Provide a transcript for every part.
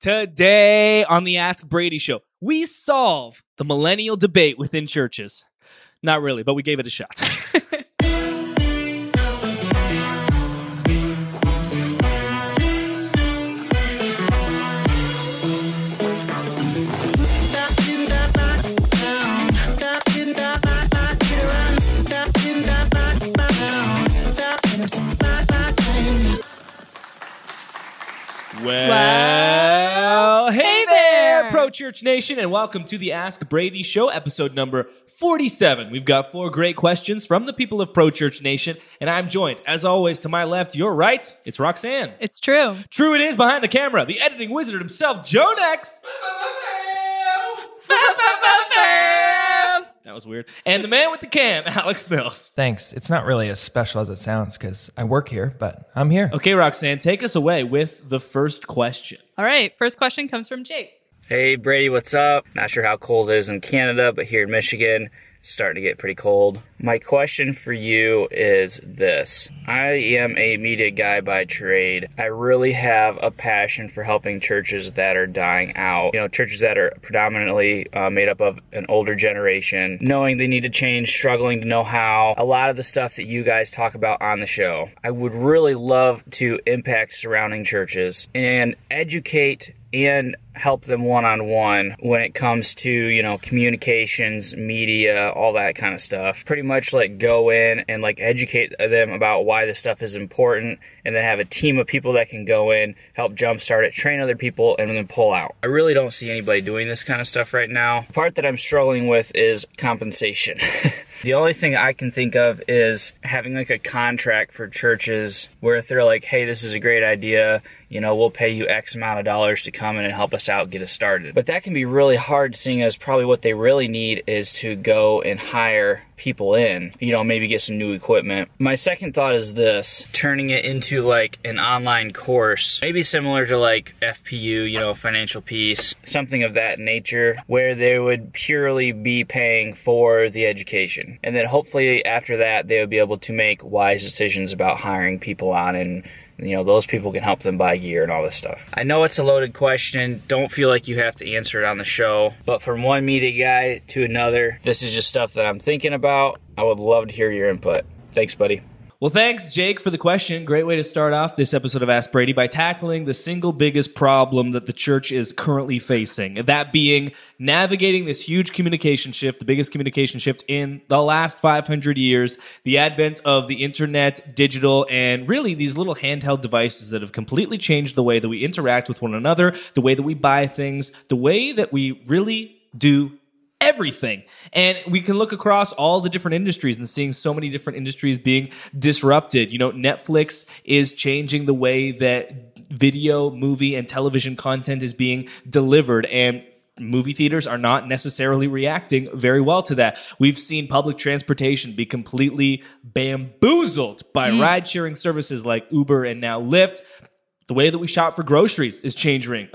Today on the Ask Brady Show, we solve the millennial debate within churches. Not really, but we gave it a shot. Well, hey there, Pro Church Nation, and welcome to the Ask Brady Show, episode number 47. We've got 4 great questions from the people of Pro Church Nation, and I'm joined, as always, to my left, your right, it's Roxanne. It's true. True it is, behind the camera, the editing wizard himself, Joe Nex. That was weird. And the man with the cam, Alex Mills. Thanks. It's not really as special as it sounds because I work here, but I'm here. Okay, Roxanne, take us away with the first question. All right. First question comes from Jake. Hey, Brady, what's up? Not sure how cold it is in Canada, but here in Michigan, it's starting to get pretty cold. My question for you is this. I am a media guy by trade. I really have a passion for helping churches that are dying out. You know, churches that are predominantly made up of an older generation, knowing they need to change, struggling to know how. A lot of the stuff that you guys talk about on the show. I would really love to impact surrounding churches and educate and help them one-on-one when it comes to, you know, communications, media, all that kind of stuff. Pretty much like go in and like educate them about why this stuff is important, and then have a team of people that can go in, help jumpstart it, train other people, and then pull out. I really don't see anybody doing this kind of stuff right now. The part that I'm struggling with is compensation. The only thing I can think of is having like a contract for churches where if they're like, hey, this is a great idea, you know, we'll pay you X amount of dollars to come in and help us out, get us started. But that can be really hard, seeing as probably what they really need is to go and hire people in, you know, maybe get some new equipment. My second thought is this, turning it into like an online course, maybe similar to like FPU, you know, Financial Peace, something of that nature, where they would purely be paying for the education. And then hopefully after that, they would be able to make wise decisions about hiring people on, and you know, those people can help them buy gear and all this stuff. I know it's a loaded question. Don't feel like you have to answer it on the show. But from one media guy to another, this is just stuff that I'm thinking about. I would love to hear your input. Thanks, buddy. Well, thanks, Jake, for the question. Great way to start off this episode of Ask Brady by tackling the single biggest problem that the church is currently facing, that being navigating this huge communication shift, the biggest communication shift in the last 500 years, the advent of the internet, digital, and really these little handheld devices that have completely changed the way that we interact with one another, the way that we buy things, the way that we really do everything. And we can look across all the different industries and seeing so many different industries being disrupted. You know, Netflix is changing the way that video, movie, and television content is being delivered, and movie theaters are not necessarily reacting very well to that. We've seen public transportation be completely bamboozled by ride-sharing services like Uber and now Lyft. The way that we shop for groceries is changing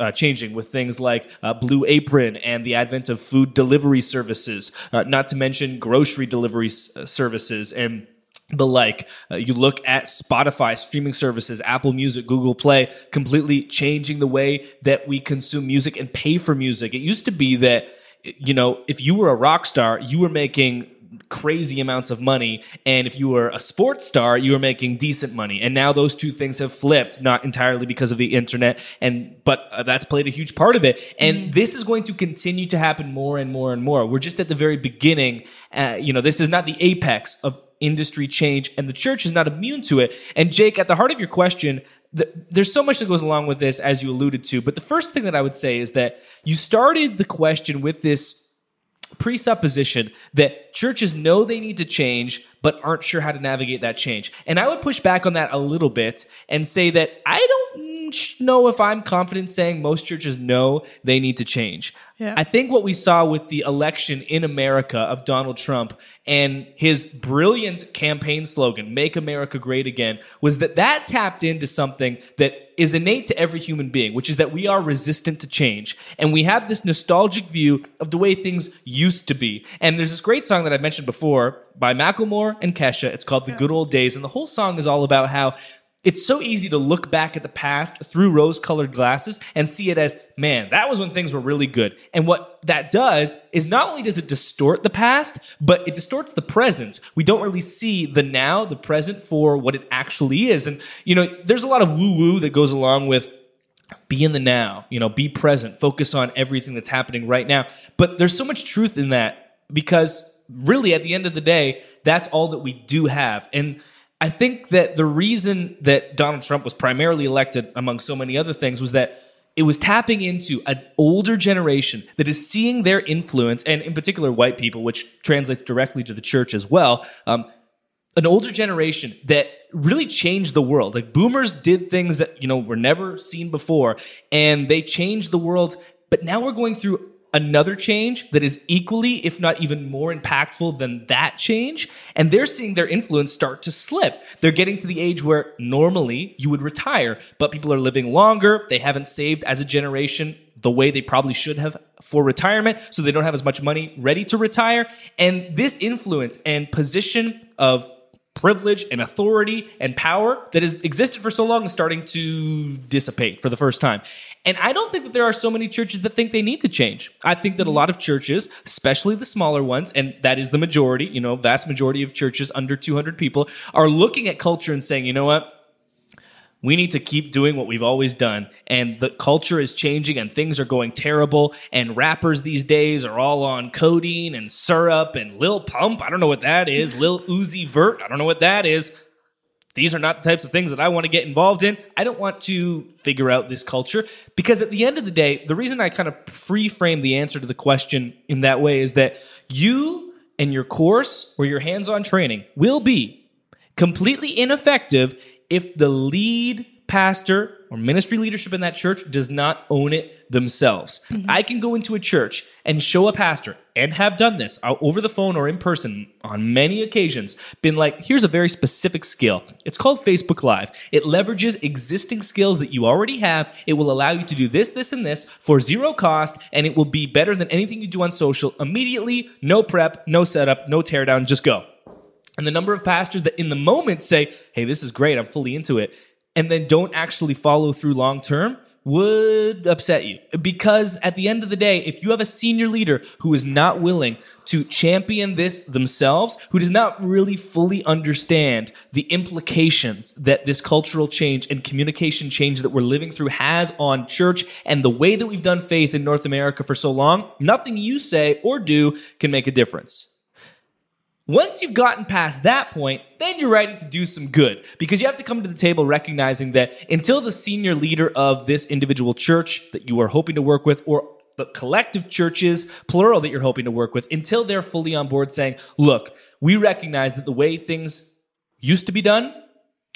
with things like Blue Apron and the advent of food delivery services, not to mention grocery delivery services and the like. You look at Spotify, streaming services, Apple Music, Google Play, completely changing the way that we consume music and pay for music. It used to be that, you know, if you were a rock star, you were making crazy amounts of money, and if you were a sports star, you were making decent money. And now those two things have flipped, not entirely because of the internet, but that's played a huge part of it. And this is going to continue to happen more and more and more. We're just at the very beginning. You know, this is not the apex of industry change, and the church is not immune to it. And Jake, at the heart of your question, there's so much that goes along with this, as you alluded to. But the first thing that I would say is that you started the question with this presupposition that churches know they need to change but aren't sure how to navigate that change. And I would push back on that a little bit and say that I don't know if I'm confident saying most churches know they need to change. Yeah. I think what we saw with the election in America of Donald Trump and his brilliant campaign slogan, "Make America Great Again," was that tapped into something that is innate to every human being, which is that we are resistant to change. And we have this nostalgic view of the way things used to be. And there's this great song that I mentioned before by Macklemore and Kesha. It's called The Good Old Days. And the whole song is all about how it's so easy to look back at the past through rose-colored glasses and see it as, man, that was when things were really good. And what that does is not only does it distort the past, but it distorts the present. We don't really see the now, the present, for what it actually is. And, there's a lot of woo-woo that goes along with be in the now, be present, focus on everything that's happening right now. But there's so much truth in that because really at the end of the day, that's all that we do have. And I think that the reason that Donald Trump was primarily elected, among so many other things, was that it was tapping into an older generation that is seeing their influence, and in particular white people, which translates directly to the church as well, an older generation that really changed the world. Like boomers did things that, were never seen before, and they changed the world. But now we're going through another change that is equally, if not even more impactful than that change. And they're seeing their influence start to slip. They're getting to the age where normally you would retire, but people are living longer. They haven't saved as a generation the way they probably should have for retirement, so they don't have as much money ready to retire. And this influence and position of privilege and authority and power that has existed for so long is starting to dissipate for the first time. And I don't think that there are so many churches that think they need to change. I think that a lot of churches, especially the smaller ones, and that is the majority, vast majority of churches under 200 people, are looking at culture and saying, you know what? We need to keep doing what we've always done. And the culture is changing and things are going terrible. And rappers these days are all on codeine and syrup and Lil Pump. I don't know what that is. Lil Uzi Vert. I don't know what that is. These are not the types of things that I want to get involved in. I don't want to figure out this culture because at the end of the day, the reason I kind of pre-frame the answer to the question in that way is that you and your course or your hands-on training will be completely ineffective if the lead pastor or ministry leadership in that church does not own it themselves. Mm-hmm. I can go into a church and show a pastor, and have done this over the phone or in person on many occasions, been like, here's a very specific skill. It's called Facebook Live. It leverages existing skills that you already have. It will allow you to do this, this, and this for zero cost, and it will be better than anything you do on social immediately. No prep, no setup, no teardown, just go. And the number of pastors that in the moment say, hey, this is great, I'm fully into it, and then don't actually follow through long term would upset you. Because at the end of the day, if you have a senior leader who is not willing to champion this themselves, who does not really fully understand the implications that this cultural change and communication change that we're living through has on church and the way that we've done faith in North America for so long, nothing you say or do can make a difference. Once you've gotten past that point, then you're ready to do some good because you have to come to the table recognizing that until the senior leader of this individual church that you are hoping to work with, or the collective churches, plural, that you're hoping to work with, until they're fully on board saying, look, we recognize that the way things used to be done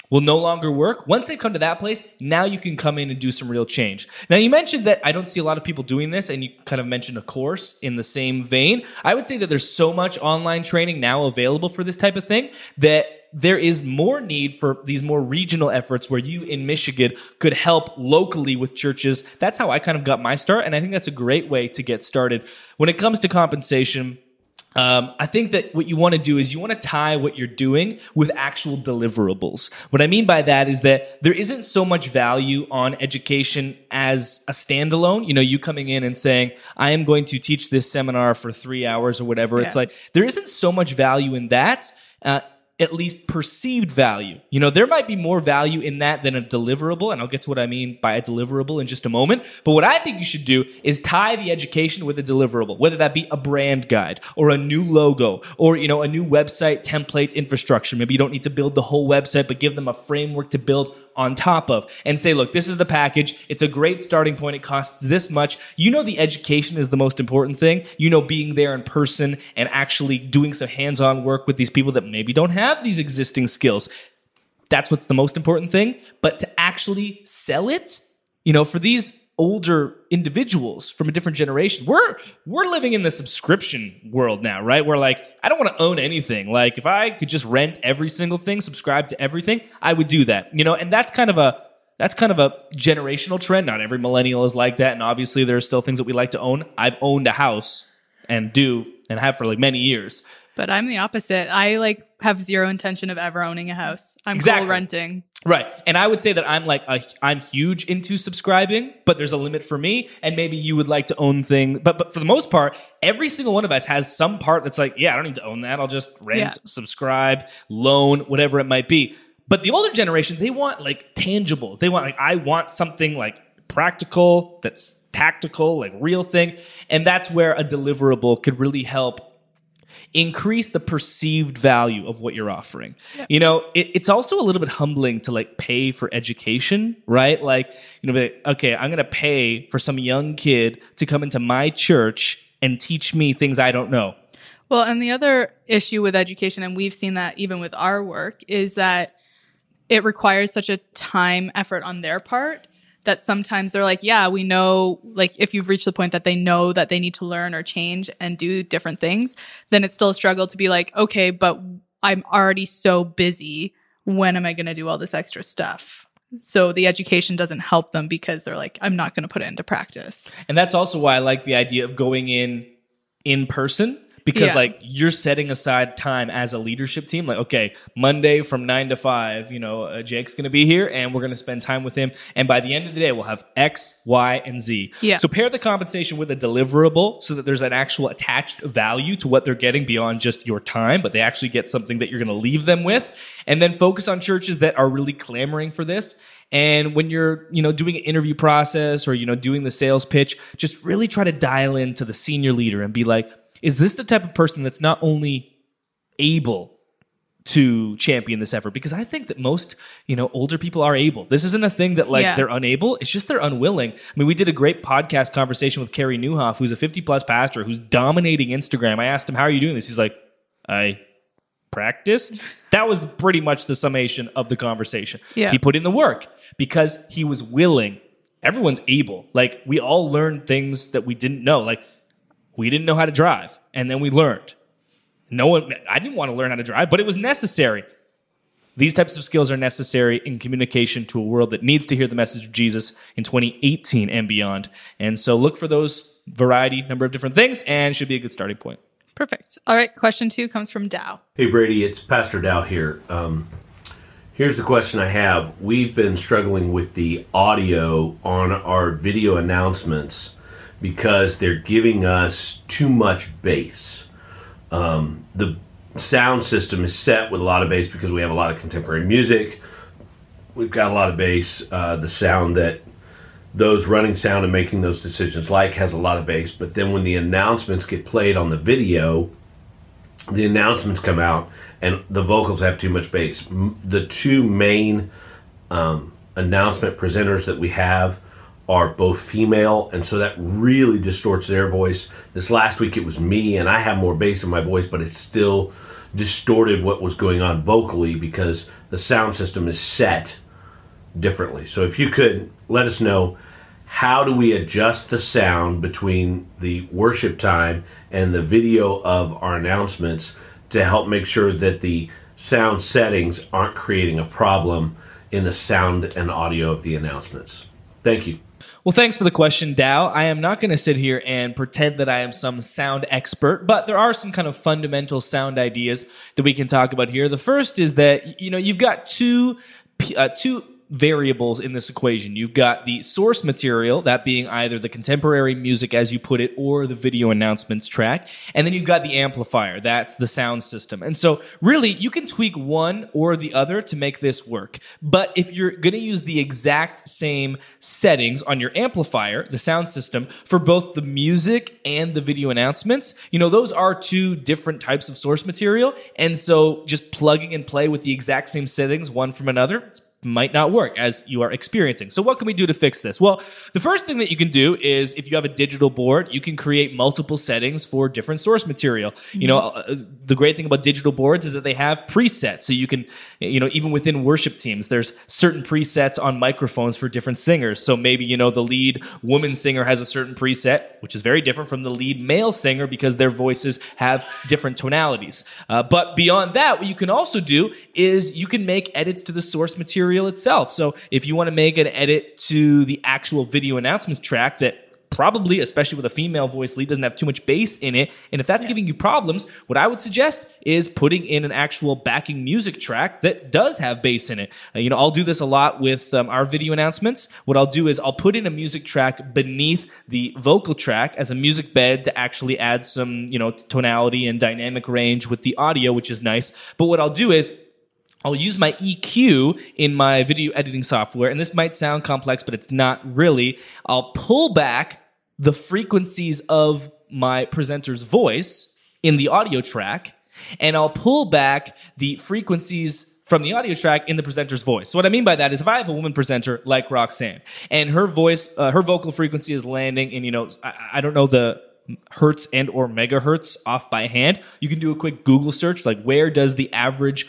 will no longer work. Once they come to that place, now you can come in and do some real change. Now, you mentioned that I don't see a lot of people doing this, and you kind of mentioned a course in the same vein. I would say that there's so much online training now available for this type of thing that there is more need for these more regional efforts where you in Michigan could help locally with churches. That's how I kind of got my start, and I think that's a great way to get started. When it comes to compensation, I think that what you want to do is you want to tie what you're doing with actual deliverables. What I mean by that is that there isn't so much value on education as a standalone. You coming in and saying, I am going to teach this seminar for 3 hours or whatever. Yeah. It's like, there isn't so much value in that. At least perceived value. There might be more value in that than a deliverable, and I'll get to what I mean by a deliverable in just a moment. But what I think you should do is tie the education with a deliverable, whether that be a brand guide or a new logo or, a new website template infrastructure. Maybe you don't need to build the whole website, but give them a framework to build on top of and say, look, this is the package. It's a great starting point. It costs this much. The education is the most important thing. Being there in person and actually doing some hands-on work with these people that maybe don't have these existing skills. That's what's the most important thing. But to actually sell it, for these older individuals from a different generation, we're living in the subscription world now, right? We're like, I don't want to own anything. Like, if I could just rent every single thing, subscribe to everything, I would do that. And that's kind of a generational trend. Not every millennial is like that, and obviously there are still things that we like to own. I've owned a house and have for like many years. But I'm the opposite. I have zero intention of ever owning a house. I'm Exactly. cool renting. Right. And I would say that I'm huge into subscribing, but there's a limit for me. And maybe you would like to own things. But for the most part, every single one of us has some part that's like, yeah, I don't need to own that. I'll just rent, subscribe, loan, whatever it might be. But the older generation, they want tangible. They want I want something practical, that's tactical, real thing. And that's where a deliverable could really help increase the perceived value of what you're offering. Yep. It's also a little bit humbling to pay for education, right? Okay, I'm going to pay for some young kid to come into my church and teach me things I don't know. Well, and the other issue with education, and we've seen that even with our work, is that it requires such a time effort on their part that sometimes they're yeah, we know, if you've reached the point that they know that they need to learn or change and do different things, then it's still a struggle to be okay, but I'm already so busy. When am I going to do all this extra stuff? So the education doesn't help them because they're I'm not going to put it into practice. And that's also why I like the idea of going in person. Because you're setting aside time as a leadership team. Okay, Monday from 9 to 5, Jake's going to be here and we're going to spend time with him. And by the end of the day, we'll have X, Y, and Z. Yeah. So pair the compensation with a deliverable so that there's an actual attached value to what they're getting beyond just your time, but they actually get something that you're going to leave them with. And then focus on churches that are really clamoring for this. And when you're, doing an interview process or, doing the sales pitch, just really try to dial into the senior leader and be is this the type of person that's not only able to champion this effort? Because I think that most, older people are able. This isn't a thing that they're unable. It's just they're unwilling. I mean, we did a great podcast conversation with Carrie Newhoff, who's a 50-plus pastor who's dominating Instagram. I asked him, how are you doing this? He's I practiced. That was pretty much the summation of the conversation. Yeah. He put in the work because he was willing. Everyone's able. We all learned things that we didn't know. We didn't know how to drive, and then we learned. I didn't want to learn how to drive, but it was necessary. These types of skills are necessary in communication to a world that needs to hear the message of Jesus in 2018 and beyond. And so look for those number of different things, and it should be a good starting point. Perfect. All right, question 2 comes from Dow. Hey, Brady, it's Pastor Dow here. Here's the question I have. We've been struggling with the audio on our video announcements because they're giving us too much bass. The sound system is set with a lot of bass because we have a lot of contemporary music. We've got a lot of bass. The sound that those running sound and making those decisions has a lot of bass. But then when the announcements get played on the video, the announcements come out and the vocals have too much bass. The two main announcement presenters that we have are both female, and so that really distorts their voice. This last week it was me, and I have more bass in my voice, but it still distorted what was going on vocally because the sound system is set differently. So if you could let us know, how do we adjust the sound between the worship time and the video of our announcements to help make sure that the sound settings aren't creating a problem in the sound and audio of the announcements? Thank you. Well, thanks for the question, Dow. I am not going to sit here and pretend that I am some sound expert, but there are some kind of fundamental sound ideas that we can talk about here. The first is that, you've got two variables in this equation. You've got the source material, that being either the contemporary music, as you put it, or the video announcements track. And then you've got the amplifier, that's the sound system. And so really, you can tweak one or the other to make this work. But if you're going to use the exact same settings on your amplifier, the sound system, for both the music and the video announcements, those are two different types of source material. And so just plugging and play with the exact same settings, one from another, might not work as you are experiencing. So what can we do to fix this? Well, the first thing that you can do is if you have a digital board, you can create multiple settings for different source material. The great thing about digital boards is that they have presets. So you can, even within worship teams, there's certain presets on microphones for different singers. So maybe, the lead woman singer has a certain preset, which is very different from the lead male singer because their voices have different tonalities. But beyond that, what you can also do is you can make edits to the source material itself. So if you want to make an edit to the actual video announcements track that probably, especially with a female voice lead, doesn't have too much bass in it. And if that's giving you problems, what I would suggest is putting in an actual backing music track that does have bass in it. I'll do this a lot with our video announcements. What I'll do is I'll put in a music track beneath the vocal track as a music bed to actually add some, tonality and dynamic range with the audio, which is nice. But what I'll do is I'll use my EQ in my video editing software, and this might sound complex, but it's not really. I'll pull back the frequencies of my presenter's voice in the audio track, and I'll pull back the frequencies from the audio track in the presenter's voice. So what I mean by that is if I have a woman presenter like Roxanne, and her voice, her vocal frequency is landing in, I don't know the hertz and or megahertz off by hand. You can do a quick Google search, like where does the average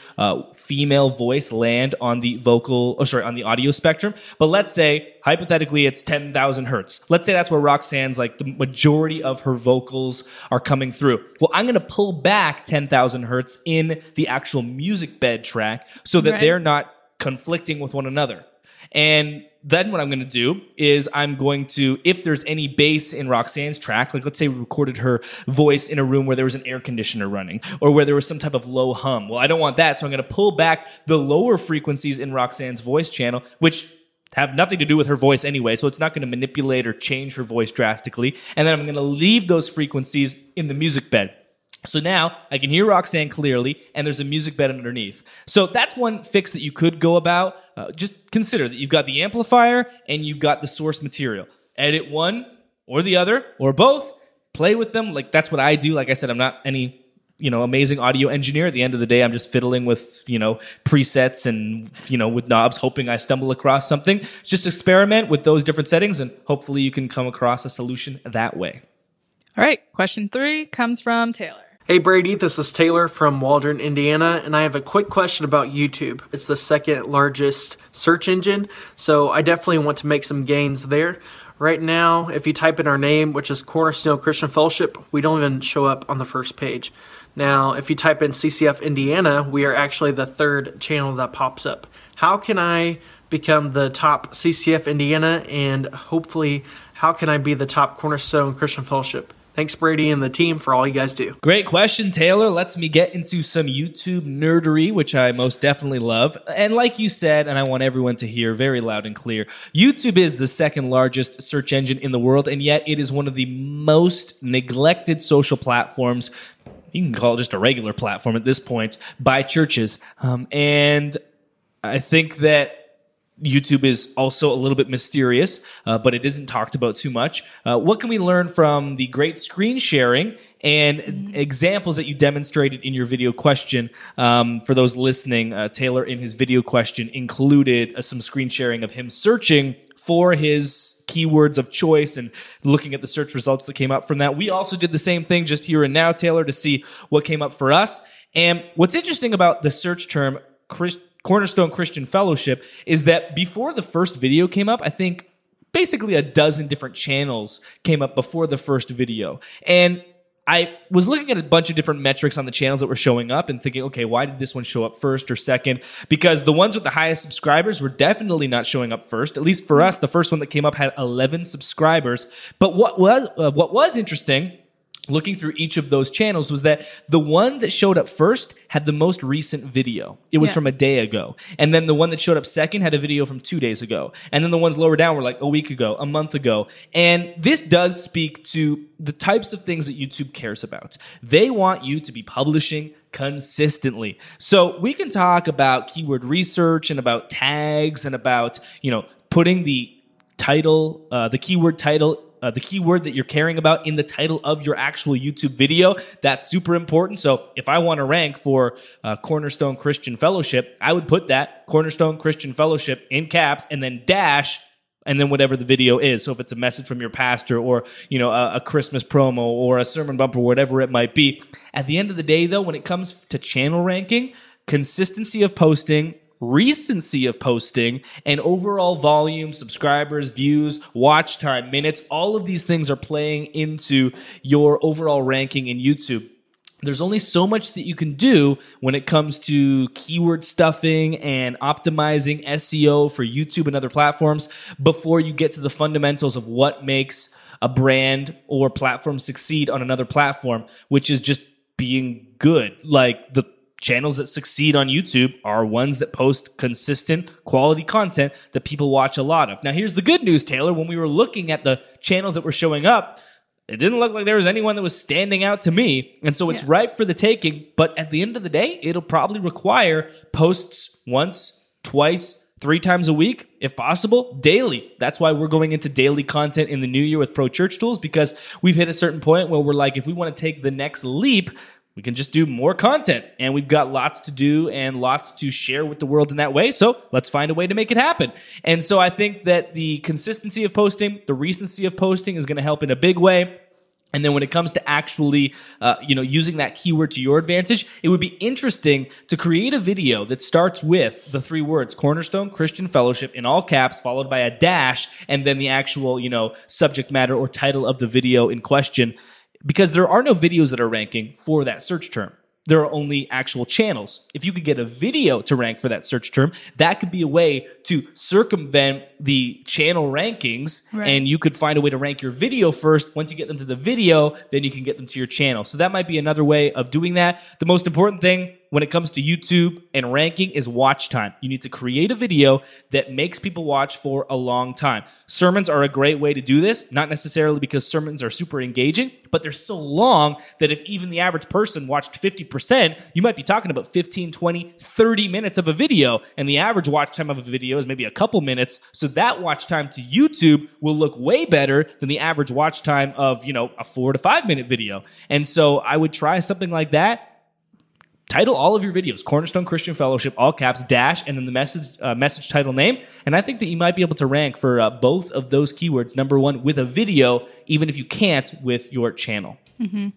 female voice land on the on the audio spectrum. But let's say, hypothetically, it's 10,000 hertz. Let's say that's where Roxanne's, like, the majority of her vocals are coming through. Well, I'm going to pull back 10,000 hertz in the actual music bed track so that they're not conflicting with one another. And then what I'm going to do is I'm going to, if there's any bass in Roxanne's track, like let's say we recorded her voice in a room where there was an air conditioner running or where there was some type of low hum. Well, I don't want that, so I'm going to pull back the lower frequencies in Roxanne's voice channel, which have nothing to do with her voice anyway, so it's not going to manipulate or change her voice drastically. And then I'm going to leave those frequencies in the music bed. So now I can hear Roxanne clearly, and there's a music bed underneath. So that's one fix that you could go about. Just consider that you've got the amplifier and you've got the source material. Edit one or the other or both. Play with them. Like, that's what I do. Like I said, I'm not any amazing audio engineer. At the end of the day, I'm just fiddling with presets and with knobs, hoping I stumble across something. Just experiment with those different settings, and hopefully you can come across a solution that way. All right, question 3 comes from Taylor. Hey Brady, this is Taylor from Waldron, Indiana, and I have a quick question about YouTube. It's the second largest search engine, so I definitely want to make some gains there. Right now, if you type in our name, which is Cornerstone Christian Fellowship, we don't even show up on the first page. Now, if you type in CCF Indiana, we are actually the third channel that pops up. How can I become the top CCF Indiana, and hopefully, how can I be the top Cornerstone Christian Fellowship? Thanks, Brady and the team, for all you guys do. Great question, Taylor. Lets me get into some YouTube nerdery, which I most definitely love. And like you said, and I want everyone to hear very loud and clear, YouTube is the second largest search engine in the world, and yet it is one of the most neglected social platforms. You can call it just a regular platform at this point, by churches. And I think that YouTube is also a little bit mysterious, but it isn't talked about too much. What can we learn from the great screen sharing and examples that you demonstrated in your video question? For those listening, Taylor in his video question included some screen sharing of him searching for his keywords of choice and looking at the search results that came up from that. We also did the same thing just here and now, Taylor, to see what came up for us. And what's interesting about the search term Cornerstone Christian Fellowship is that before the first video came up, I think basically a dozen different channels came up before the first video. And I was looking at a bunch of different metrics on the channels that were showing up and thinking, okay, why did this one show up first or second? Because the ones with the highest subscribers were definitely not showing up first. At least for us, the first one that came up had 11 subscribers. But what was interesting, looking through each of those channels, was that the one that showed up first had the most recent video. It was from a day ago. And then the one that showed up second had a video from 2 days ago. And then the ones lower down were like a week ago, a month ago. And this does speak to the types of things that YouTube cares about. They want you to be publishing consistently. So we can talk about keyword research and about tags and about, putting the title, the keyword title, the keyword that you're caring about in the title of your actual YouTube video. That's super important. So if I want to rank for Cornerstone Christian Fellowship, I would put that Cornerstone Christian Fellowship in caps and then dash and then whatever the video is. So if it's a message from your pastor or, a Christmas promo or a sermon bumper, whatever it might be. At the end of the day, though, when it comes to channel ranking, consistency of posting, recency of posting, and overall volume, subscribers, views, watch time, minutes, all of these things are playing into your overall ranking in YouTube. There's only so much that you can do when it comes to keyword stuffing and optimizing SEO for YouTube and other platforms before you get to the fundamentals of what makes a brand or platform succeed on another platform, which is just being good. Like the channels that succeed on YouTube are ones that post consistent quality content that people watch a lot of. Now, here's the good news, Taylor. When we were looking at the channels that were showing up, it didn't look like there was anyone that was standing out to me. And so it's ripe for the taking. But at the end of the day, it'll probably require posts once, twice, 3 times a week, if possible, daily. That's why we're going into daily content in the new year with Pro Church Tools, because we've hit a certain point where we're like, if we want to take the next leap, we can just do more content, and we've got lots to do and lots to share with the world in that way. So let's find a way to make it happen. And so I think that the consistency of posting, the recency of posting is going to help in a big way. And then when it comes to actually, using that keyword to your advantage, it would be interesting to create a video that starts with the 3 words, Cornerstone Christian Fellowship in all caps, followed by a dash, and then the actual, subject matter or title of the video in question. Because there are no videos that are ranking for that search term. There are only actual channels. If you could get a video to rank for that search term, that could be a way to circumvent the channel rankings, and you could find a way to rank your video first. Once you get them to the video, then you can get them to your channel. So that might be another way of doing that. The most important thing when it comes to YouTube and ranking is watch time. You need to create a video that makes people watch for a long time. Sermons are a great way to do this, not necessarily because sermons are super engaging, but they're so long that if even the average person watched 50%, you might be talking about 15, 20, 30 minutes of a video, and the average watch time of a video is maybe a couple minutes, so that watch time to YouTube will look way better than the average watch time of, a 4 to 5 minute video. And so I would try something like that. Title all of your videos, Cornerstone Christian Fellowship, all caps, dash, and then the message title name. And I think that you might be able to rank for both of those keywords, number 1, with a video, even if you can't with your channel. Mm-hmm.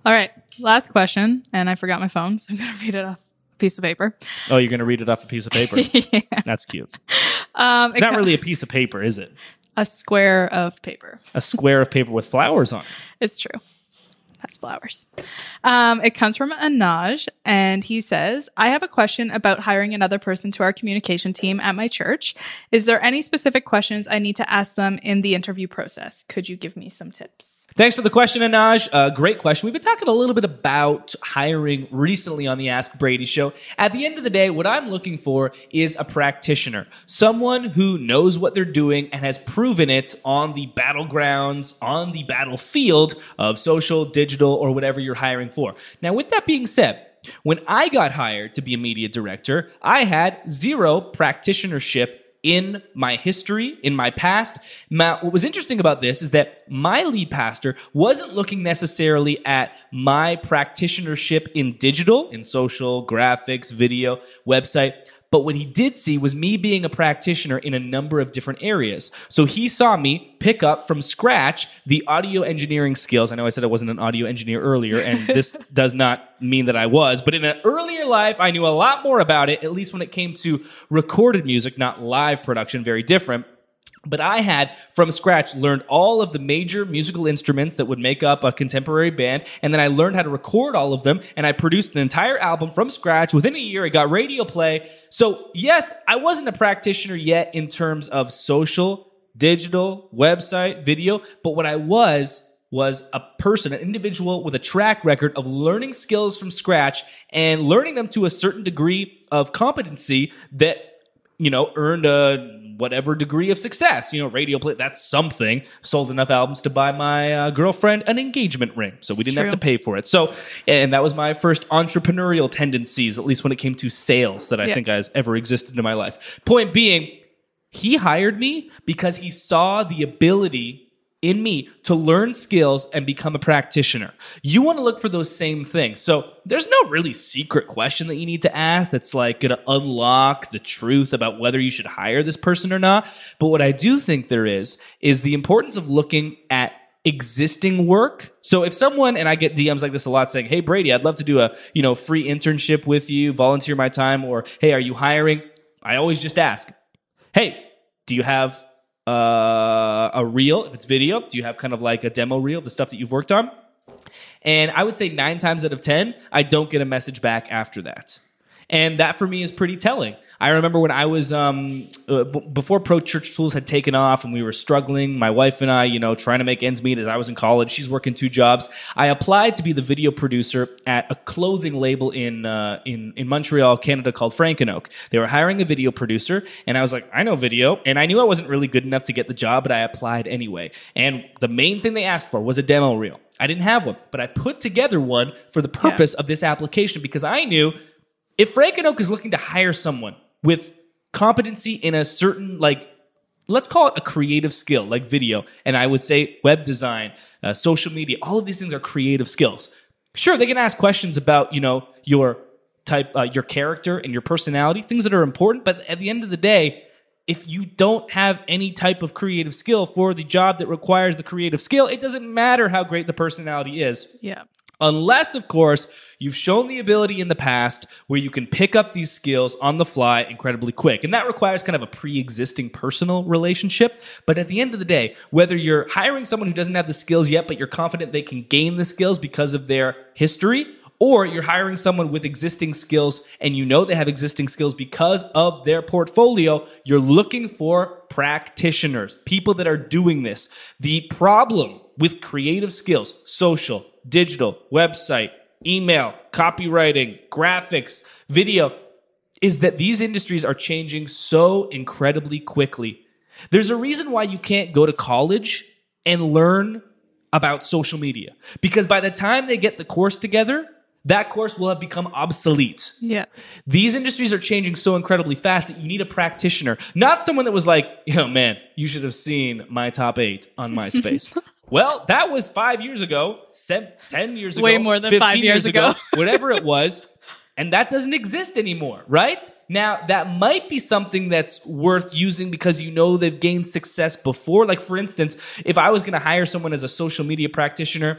All right, last question, and I forgot my phone, so I'm going to read it off a piece of paper. Oh, you're going to read it off a piece of paper? Yeah. That's cute. It's not really a piece of paper, is it? A square of paper. A square of paper with flowers on it. It's true. Has flowers. It comes from Anaj, and he says, I have a question about hiring another person to our communication team at my church. Is there any specific questions I need to ask them in the interview process? Could you give me some tips? Thanks for the question, Anaj. Great question. We've been talking a little bit about hiring recently on the Ask Brady show. At the end of the day, what I'm looking for is a practitioner, someone who knows what they're doing and has proven it on the battlegrounds, on the battlefield of social, digital, or whatever you're hiring for. Now, with that being said, when I got hired to be a media director, I had 0 practitionership in my history, in my past. What was interesting about this is that my lead pastor wasn't looking necessarily at my practitionership in digital, in social, graphics, video, website, but what he did see was me being a practitioner in a number of different areas. So he saw me pick up from scratch the audio engineering skills. I know I said I wasn't an audio engineer earlier, and this does not mean that I was, but in an earlier life, I knew a lot more about it, at least when it came to recorded music, not live production, very different. But I had, from scratch, learned all of the major musical instruments that would make up a contemporary band, and then I learned how to record all of them, and I produced an entire album from scratch. Within a year, I got radio play. So yes, I wasn't a practitioner yet in terms of social, digital, website, video, but what I was a person, an individual with a track record of learning skills from scratch and learning them to a certain degree of competency that, earned a whatever degree of success. Radio play, that's something. Sold enough albums to buy my girlfriend an engagement ring, so we didn't have to pay for it. So, and that was my first entrepreneurial tendencies, at least when it came to sales, that I think has ever existed in my life. Point being, he hired me because he saw the ability in me to learn skills and become a practitioner. You want to look for those same things. So there's no really secret question that you need to ask that's like going to unlock the truth about whether you should hire this person or not. But what I do think there is the importance of looking at existing work. So if someone, and I get DMs like this a lot saying, hey, Brady, I'd love to do a free internship with you, volunteer my time, or hey, are you hiring? I always just ask, hey, do you have a reel, if it's video? Do you have kind of like a demo reel, the stuff that you've worked on? And I would say 9 times out of 10, I don't get a message back after that. And that for me is pretty telling. I remember when I was, before Pro Church Tools had taken off and we were struggling, my wife and I, trying to make ends meet as I was in college. She's working 2 jobs. I applied to be the video producer at a clothing label in Montreal, Canada called Franken-Oak. They were hiring a video producer and I was like, I know video. And I knew I wasn't really good enough to get the job, but I applied anyway. And the main thing they asked for was a demo reel. I didn't have one, but I put together one for the purpose of this application because I knew if Franken-Oak is looking to hire someone with competency in a certain, let's call it a creative skill, like video, and I would say web design, social media, all of these things are creative skills. Sure, they can ask questions about, your type, your character and your personality, things that are important, but at the end of the day, if you don't have any type of creative skill for the job that requires the creative skill, it doesn't matter how great the personality is. Yeah. Unless, of course, you've shown the ability in the past where you can pick up these skills on the fly incredibly quick. And that requires kind of a pre-existing personal relationship. But at the end of the day, whether you're hiring someone who doesn't have the skills yet, but you're confident they can gain the skills because of their history, or you're hiring someone with existing skills and they have existing skills because of their portfolio, you're looking for practitioners, people that are doing this. The problem with creative skills, social, digital, website, email, copywriting, graphics, video, is that these industries are changing so incredibly quickly. There's a reason why you can't go to college and learn about social media, because by the time they get the course together, that course will have become obsolete. Yeah. These industries are changing so incredibly fast that you need a practitioner, not someone that was like, man, you should have seen my top 8 on MySpace. Well, that was 5 years ago, 10 years ago. Way more than 5 years ago. Whatever it was. And that doesn't exist anymore, right? Now, that might be something that's worth using because they've gained success before. Like, for instance, if I was going to hire someone as a social media practitioner,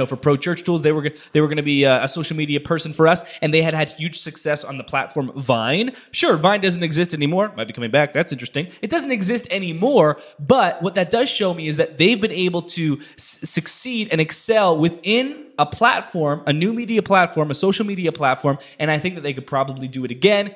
for Pro Church Tools, they were going to be a social media person for us, and they had huge success on the platform Vine. Sure, Vine doesn't exist anymore. Might be coming back. That's interesting. It doesn't exist anymore, but what that does show me is that they've been able to succeed and excel within a platform, a new media platform, a social media platform, and I think that they could probably do it again.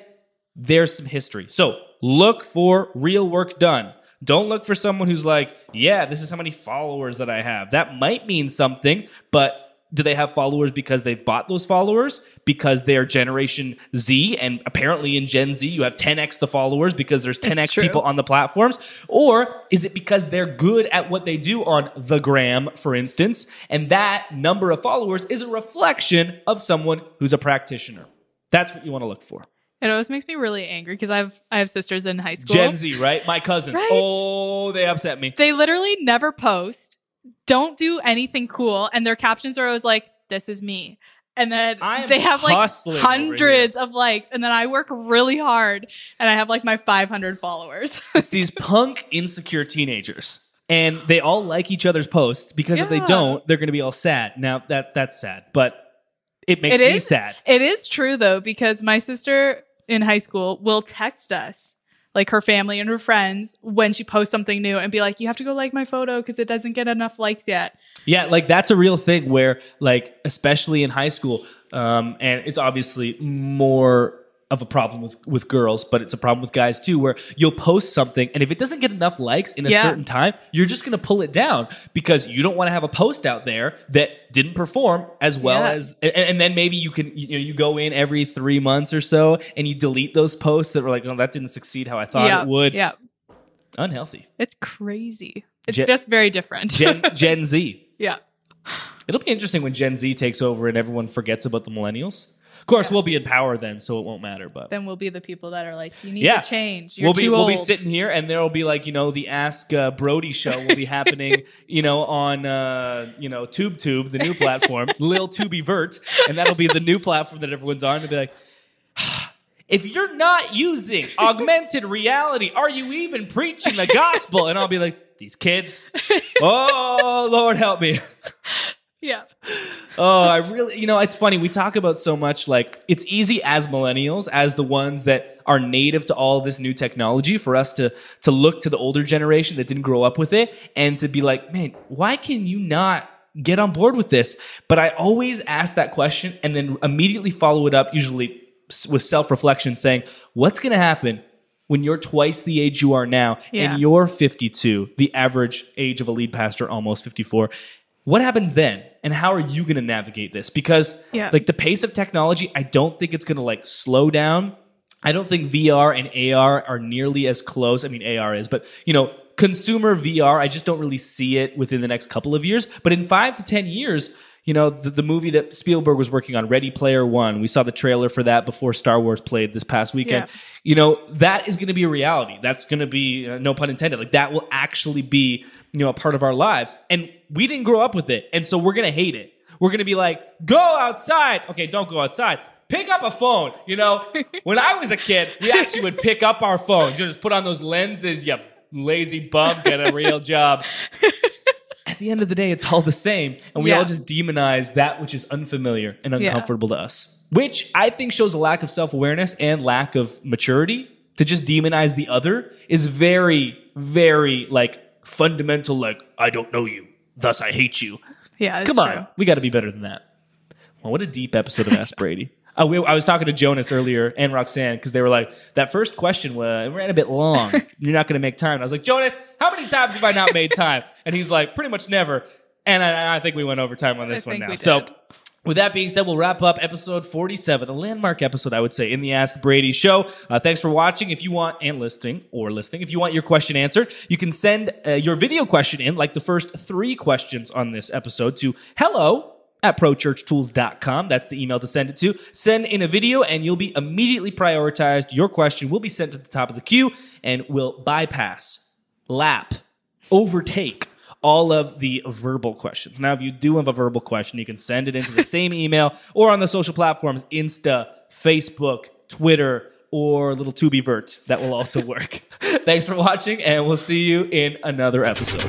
There's some history. So look for real work done. Don't look for someone who's like, yeah, this is how many followers that I have. That might mean something, but do they have followers because they've bought those followers? Because they're Generation Z, and apparently in Gen Z, you have 10x the followers because there's 10x people on the platforms? Or is it because they're good at what they do on the gram, for instance, and that number of followers is a reflection of someone who's a practitioner? That's what you want to look for. It always makes me really angry because I have sisters in high school. Gen Z, right? My cousins. Right? Oh, they upset me. They literally never post, don't do anything cool, and their captions are always like, "This is me." And then they have hundreds of likes, and then I work really hard and I have my 500 followers. It's these punk insecure teenagers. And they all like each other's posts because if they don't, they're going to be all sad. Now that's sad, but it makes me sad. It is true though, because my sister in high school will text us, her family and her friends, when she posts something new and be like, you have to go like my photo because it doesn't get enough likes yet. Yeah, that's a real thing where, especially in high school, and it's obviously more of a problem with girls, but it's a problem with guys too, where you'll post something and if it doesn't get enough likes in a certain time, you're just going to pull it down because you don't want to have a post out there that didn't perform as well as, and then maybe you can, you go in every 3 months or so and you delete those posts that were like, oh, that didn't succeed how I thought it would. Yeah. Unhealthy. It's crazy. It's just very different. Gen Z. Yeah. It'll be interesting when Gen Z takes over and everyone forgets about the millennials. Of course, we'll be in power then, so it won't matter. But then we'll be the people that are like, you need to change. You're too we'll old. be sitting here, and there will be the Ask Brody show will be happening, on TubeTube, the new platform, Lil Tubi Vert, and that'll be the new platform that everyone's on. They'll be like, if you're not using augmented reality, are you even preaching the gospel? And I'll be like, these kids, oh Lord help me. Yeah. Oh, I really, it's funny. We talk about so much, it's easy as millennials, as the ones that are native to all this new technology, for us to look to the older generation that didn't grow up with it and to be like, man, why can you not get on board with this? But I always ask that question and then immediately follow it up, usually with self-reflection saying, what's going to happen when you're twice the age you are now Yeah. and you're 52, the average age of a lead pastor, almost 54. What happens then? And how are you going to navigate this? Because like the pace of technology, I don't think it's going to like slow down. I don't think VR and AR are nearly as close. I mean, AR is, but you know, consumer VR, I just don't really see it within the next couple of years. But in 5 to 10 years, you know, the movie that Spielberg was working on, Ready Player One, we saw the trailer for that before Star Wars played this past weekend. Yeah. You know, that is going to be a reality. That's going to be, no pun intended, like that will actually be, you know, a part of our lives. And we didn't grow up with it. And so we're going to hate it. We're going to be like, go outside. Okay, don't go outside. Pick up a phone. You know, when I was a kid, we actually would pick up our phones. You know, just put on those lenses, you lazy bum, get a real job. At the end of the day, it's all the same. And we all just demonize that which is unfamiliar and uncomfortable to us, which I think shows a lack of self-awareness and lack of maturity. To just demonize the other is very, very like fundamental, like, I don't know you, thus I hate you. Yeah, Come on. We got to be better than that. Well, what a deep episode of Ask Brady. I was talking to Jonas earlier and Roxanne because they were like, that first question ran a bit long. You're not going to make time. And I was like, Jonas, how many times have I not made time? And he's like, pretty much never. And I think we went over time on this one now. So with that being said, we'll wrap up episode 47, a landmark episode, I would say, in the Ask Brady show. Thanks for watching. If you want, and listening, if you want your question answered, you can send your video question in, like the first 3 questions on this episode, to hello@prochurchtools.com. That's the email to send it to. Send in a video and you'll be immediately prioritized. Your question will be sent to the top of the queue and will bypass, overtake all of the verbal questions. Now, if you do have a verbal question, you can send it into the same email or on the social platforms, Insta, Facebook, Twitter, or little Tubi Vert. That will also work. Thanks for watching, and we'll see you in another episode.